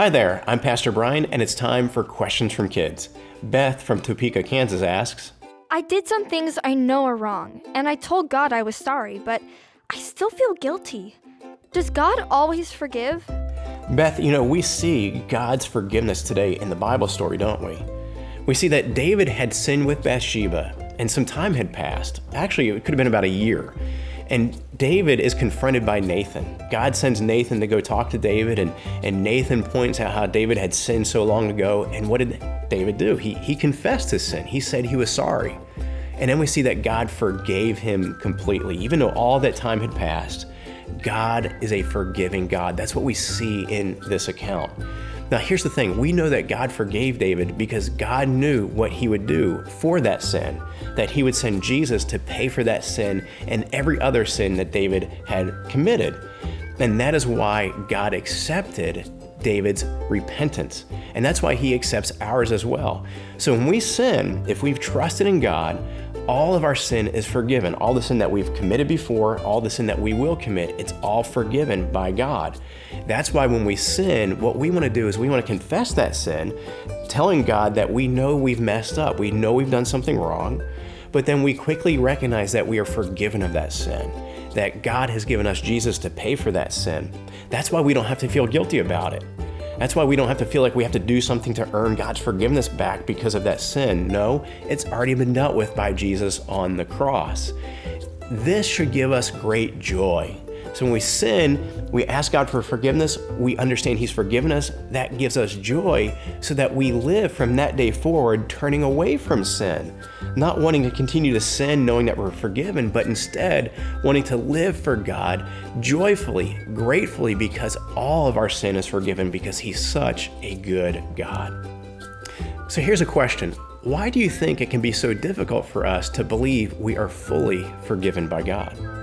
Hi there, I'm Pastor Brian, and it's time for Questions from Kids. Beth from Topeka, Kansas asks, I did some things I know are wrong, and I told God I was sorry, but I still feel guilty. Does God always forgive? Beth, we see God's forgiveness today in the Bible story, don't we? We see that David had sinned with Bathsheba, and some time had passed. Actually, it could have been about a year. And David is confronted by Nathan. God sends Nathan to go talk to David, and Nathan points out how David had sinned so long ago. And what did David do? He confessed his sin. He said he was sorry. And then we see that God forgave him completely. Even though all that time had passed, God is a forgiving God. That's what we see in this account. Now, here's the thing. We know that God forgave David because God knew what he would do for that sin, that he would send Jesus to pay for that sin and every other sin that David had committed. And that is why God accepted David's repentance. And that's why he accepts ours as well. So when we sin, if we've trusted in God, all of our sin is forgiven. All the sin that we've committed before, all the sin that we will commit, it's all forgiven by God. That's why when we sin, what we want to do is we want to confess that sin, telling God that we know we've messed up, we know we've done something wrong, but then we quickly recognize that we are forgiven of that sin, that God has given us Jesus to pay for that sin. That's why we don't have to feel guilty about it. That's why we don't have to feel like we have to do something to earn God's forgiveness back because of that sin. No, it's already been dealt with by Jesus on the cross. This should give us great joy. So when we sin, we ask God for forgiveness, we understand He's forgiven us, that gives us joy so that we live from that day forward turning away from sin. Not wanting to continue to sin knowing that we're forgiven, but instead wanting to live for God joyfully, gratefully, because all of our sin is forgiven because He's such a good God. So here's a question. Why do you think it can be so difficult for us to believe we are fully forgiven by God?